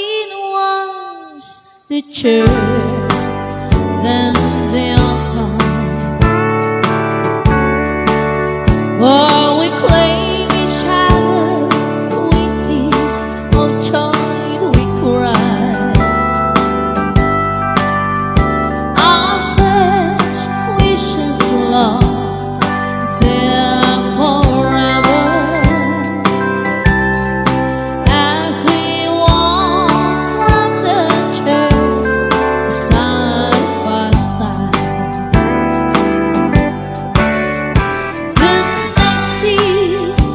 seen was the church, then the altar. Oh, we claim each other with tears of joy we cry. Our pledge wishes love till forever. As we walk from the church side by side, tonight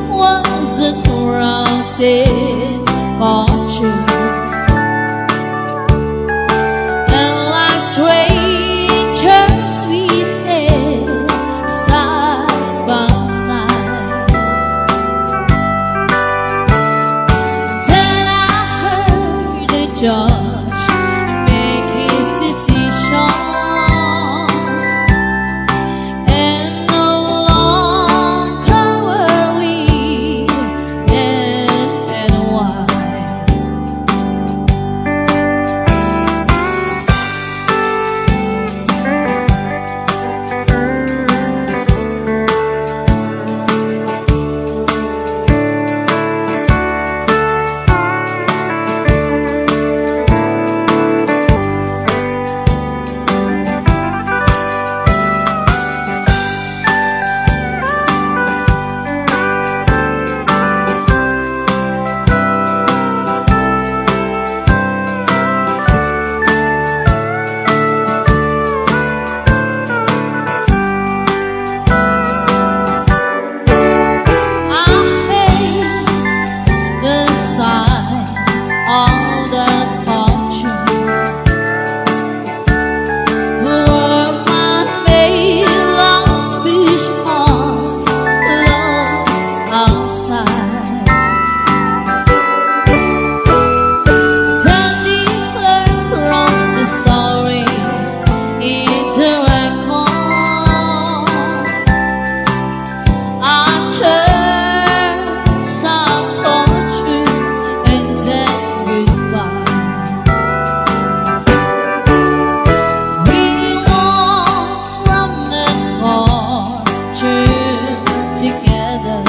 was a crowded courtroom, and like strangers we sat side by side. Then I heard the judge make his decision, and no longer were we left and wide. I hate the sight of the courtroom, where my faith lost which hearts lost outside. Turn the clerk from the story into a call. I turned some fortune and then goodbye. We walked from the courtroom together.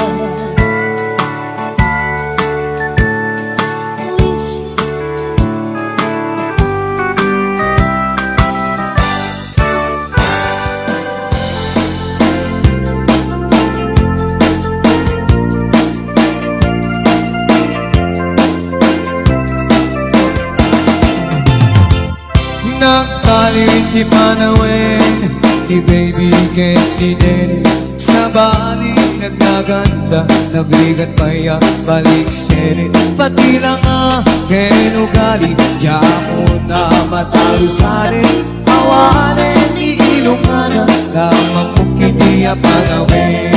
Nagkalit di panawin, ibaibigan din. Sa balik nagkaganda, nagligat payak balik serin. Pati lang aking ugali, diya mo na matalo salin. Awanin, iilungan lamang mo kiniya panawin.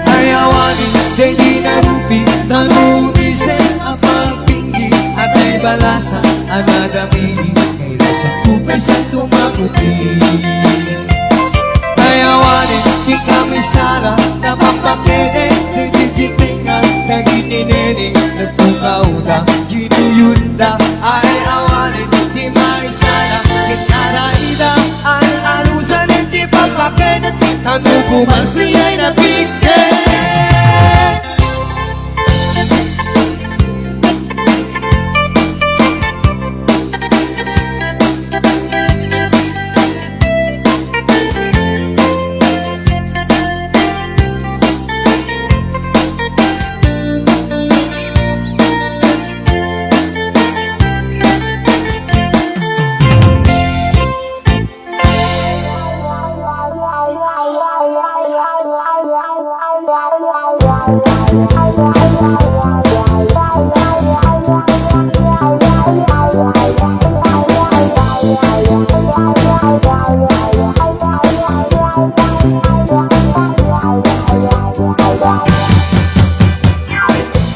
Ay awanin, di na rupi, tanumisen ang pagpinggi. At ay balasa, anadamini, kailan sa kupay sa tumakuti. Ay awanin, di kami sana napapakede. Nagdidikingan, nagininene, nagpukauda, ginuyunda. Ay awanin, di maisana, kitaraida. Ay alusan, hindi papakede, ano kuman siya'y nabigyan.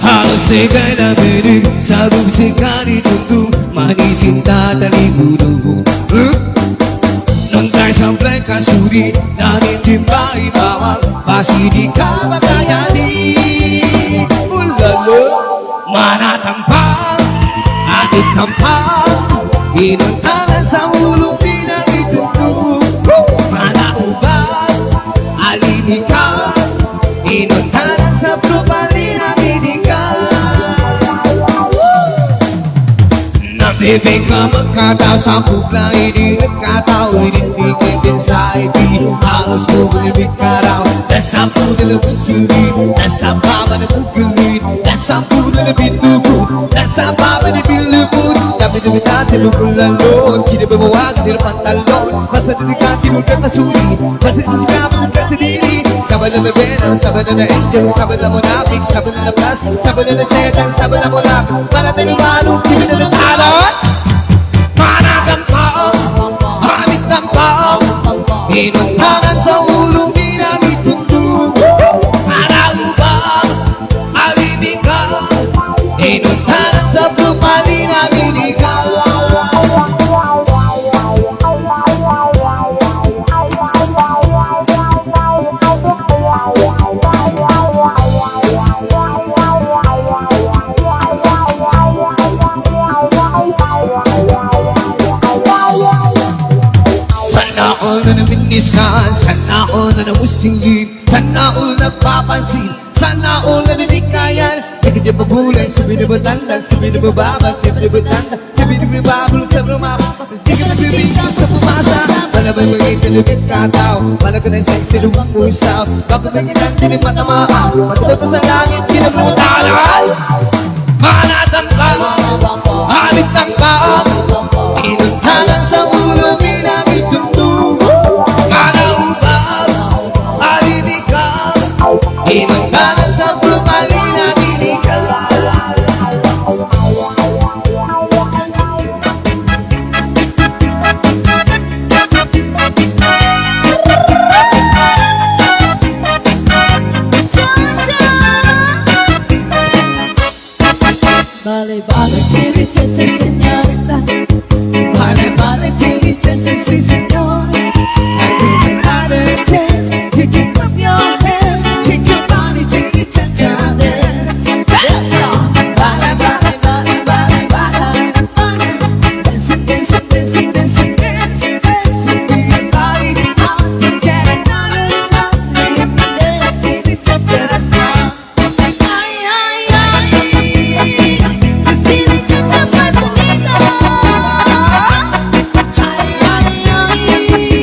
Halos di ka nabinig sa musika ni Tugtog, manisin tataligulo. Nung tayo samplay kasuri, nanitimbang ibawang, pasi di ka makayani. Ulalo, manatampang, Tampang Inuntanan sa ulong di na itutulog Manaubang Alinikan Inuntanan sa propali na binikan Nabibig ka magkatao sa kupla Hindi nagkatao Hindi anxiety Halos mo malibig ka raw Nasa puno na gusturi Nasa baba na kukulit Nasa puno na binugo Nasa baba na bilubot Dami-dami natin lalo Hindi ba mawagan nila pantalon Basta dedikati mo ka kasuri Basta siskapan ka sa diri Sabay na nabena, sabay na na-angel Sabay na monapik, sabay na na-plastic Sabay na na-setan, sabay na monapik Para tayo malong, hindi na natalon Manatang pao, hamit ng pao Inuntanan sa ulong di namin tundog Manaubang, alinigang Inuntanan sa propali namin ikaw Sana all na naminisan Sana all na namusingin Sana all nagpapansin Sana all na nanikayan Hindi niya magulay Sabi na batandang Sabi na bababag Sabi na batandang Sabi na bababulog Sabi na mababag Hindi ka nagbibigyan sa pumasa Malabay maging kalugit katao Malaga na sexy lumang pusaw Kapag nagitan din yung matamaan Matulog sa langit Kinamutalan Manatang ka Hamit ng paa Inuntanan sa ulo Minamit yung tubo Manaubang Alinigang Inuntanan sa propali na binigal Vale, vale, chili, chacha, señorita. Vale, vale, chili, chacha, sí, señor. I give you another chance. You can clap your hands. Shake your body, chili, chacha, dance. That's all. Vale, vale, vale, vale, vale, vale. Dancing, dancing, dancing, dancing, dancing, dancing. With your body out to get another shot. Let me dance, chili, chacha, song. Ay, ay, ay. Chili, chacha, muy bonita. Ay, ay, ay.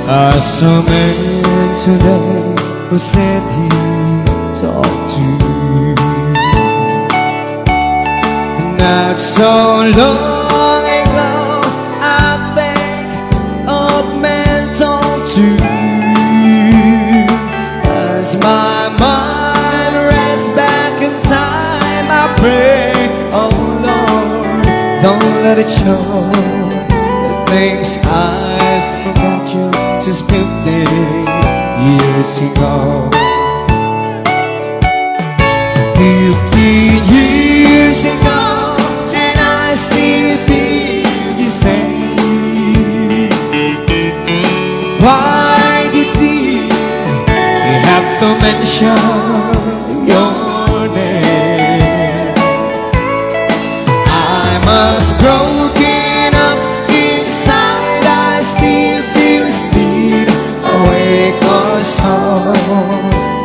I saw a man today who said he talked to you. Not so long ago, I think of men talk to you. As my mind rests back in time, I pray, oh Lord, don't let it show the things I forgot you just 50 years ago. 50 years ago, and I still feel the same. Why did you have to mention your name? I must broken up inside. I still feel speed awake or so.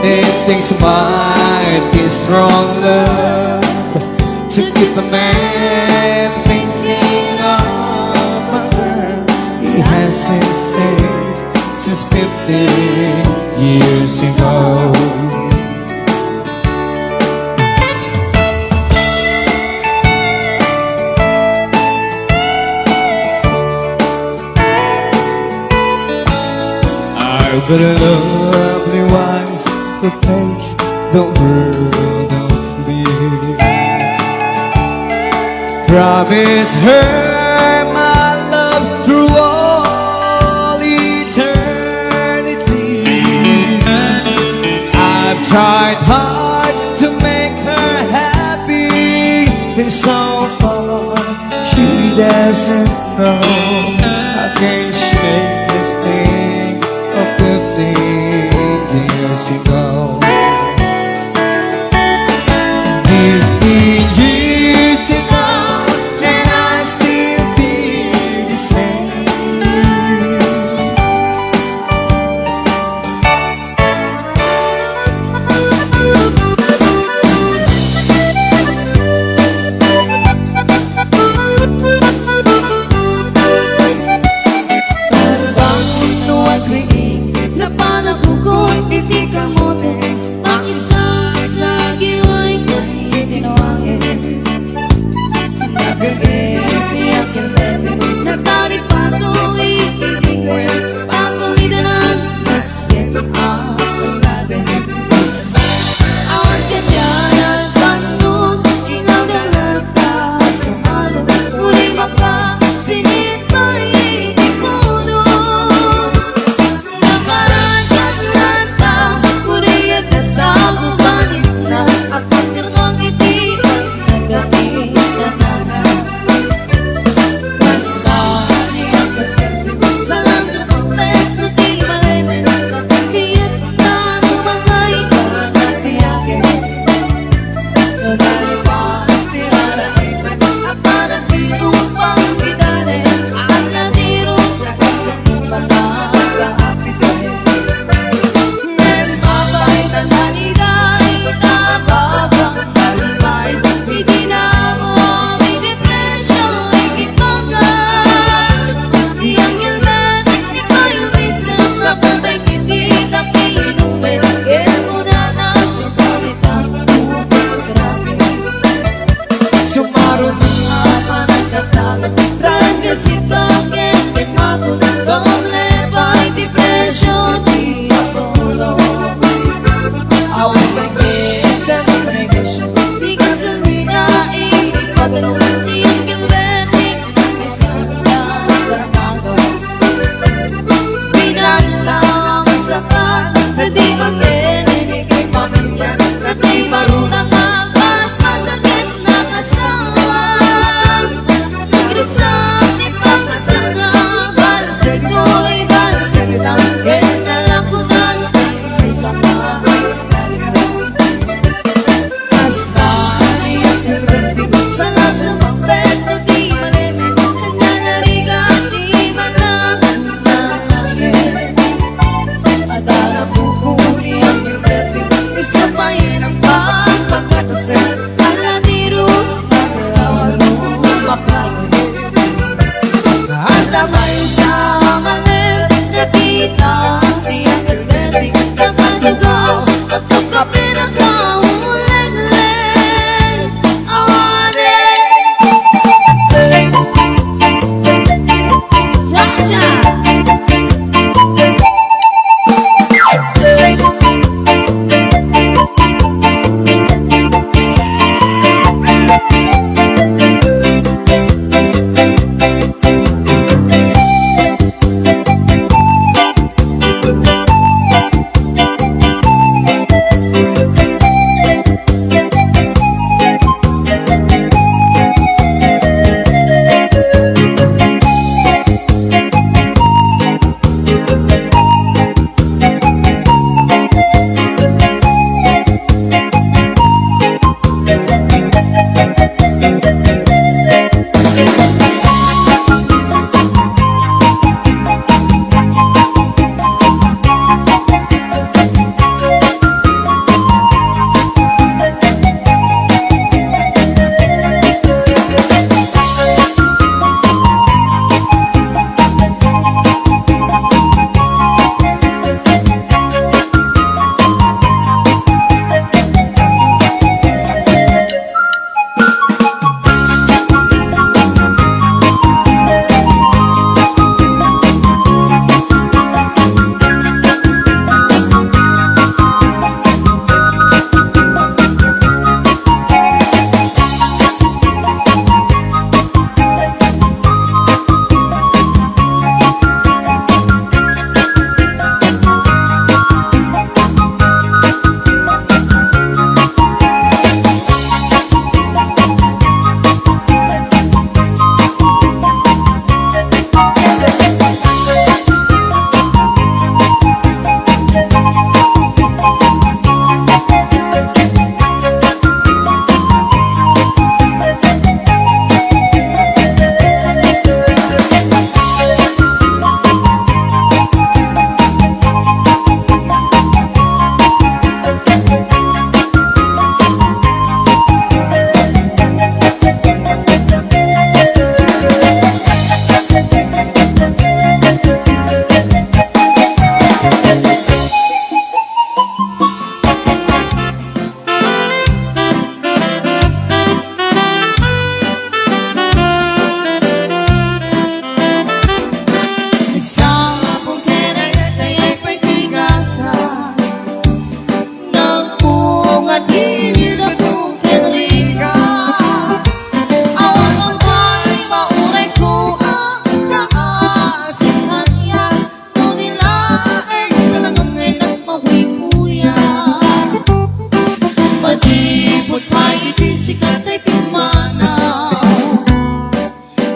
It takes mighty strong love to keep a man thinking of a girl he hasn't seen since 50 years ago. I've got a lovely wife who takes the world of me. Promise her my love through all eternity. I've tried hard to make her happy, and so far she doesn't know I can't shake this thing of 15 years ago. 15 years ago, and I still feel the same. Manipot maiti sikat ay pimanaw,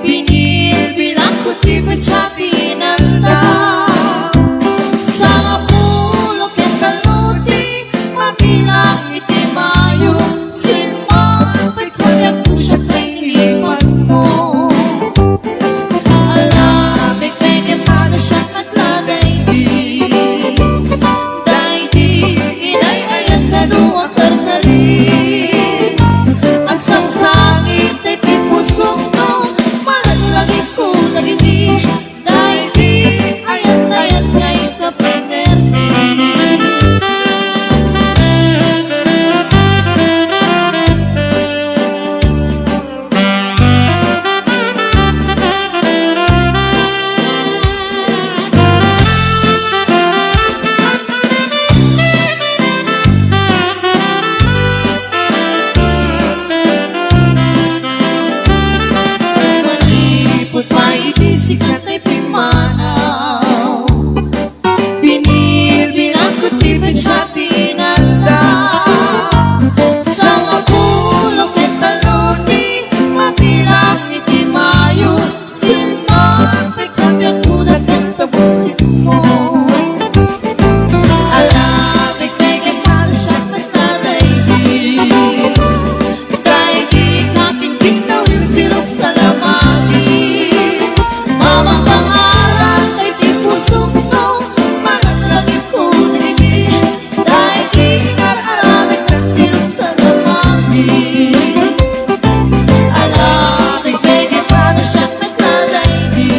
binibilang ko tipid sa pinandaw. Sa mapulok at kaluti, mabilang itimayo, simapay konyak mo siya kay inipan mo. Alabig peke para siyang matladay di, day di, inay ayan na duwag karnali. Ang sangsangit ay tipusok no, malalagit ko nagindi, day di, ayan ngay kapinerdi. Manipot maiti sikat ay pimanaw, binibilang ko tipid sa tinandaw. Sa mapulok at kaluti, mabilang itimayo, simapay kabyag muna kanta musik mo. Alabig peke para siyang matladay di, day di kapit gawin sirok sa lamagi. Mamang pangarap ay di pusok no, malalagit ko nagindi, day di nararamit ang sirok sa lamagi. Alabig peke para siyang matladay di,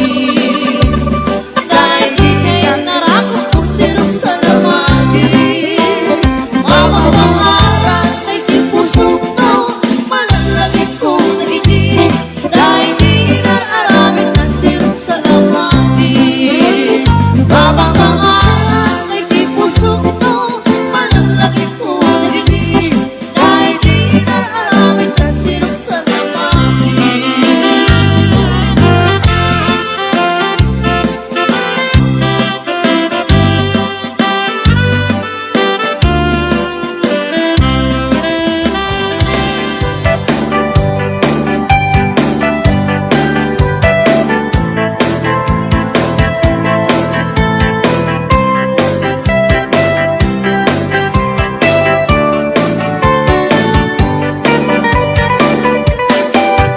day di kaya narakot ang sirok sa lamagi. Mamang pangarap ay di pusok no, malalagit ko nagindi, day di nararamit ang sirok sa lamagi. Mamang pangarap ay di pusok no, malalagit ko nagindi, day di nararamit ang sirok sa lamagi.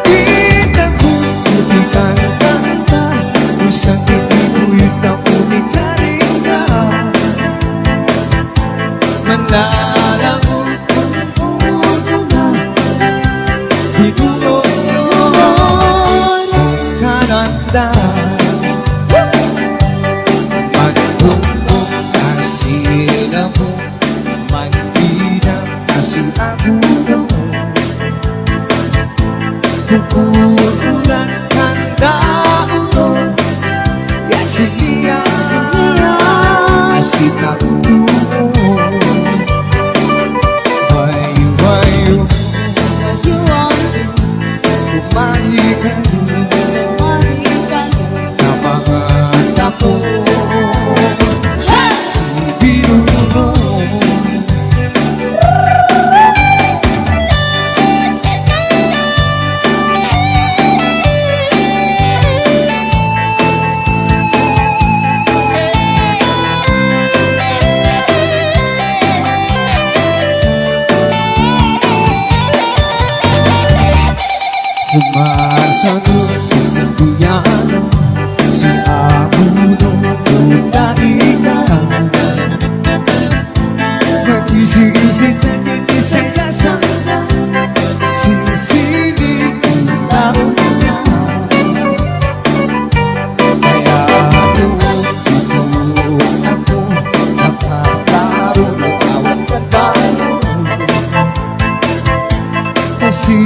Kita ko tulikan kanta, isang itibuit na umikaling ka. Manalagot kung puno na, binuo kananda. Magtungkong na sila mo, magbilang na sila mo. Kukulan kang daon, yasilia, asitato. Wayu-wayu, kumahikan na mga tapo. Si binuno, sumasagot sa sanduyano, si Abunong utaikan. Mag-isig-isig na ninisayasan na, sisilig ang taon na. Kaya ako, nakataro ng awang pagbayo. Kasi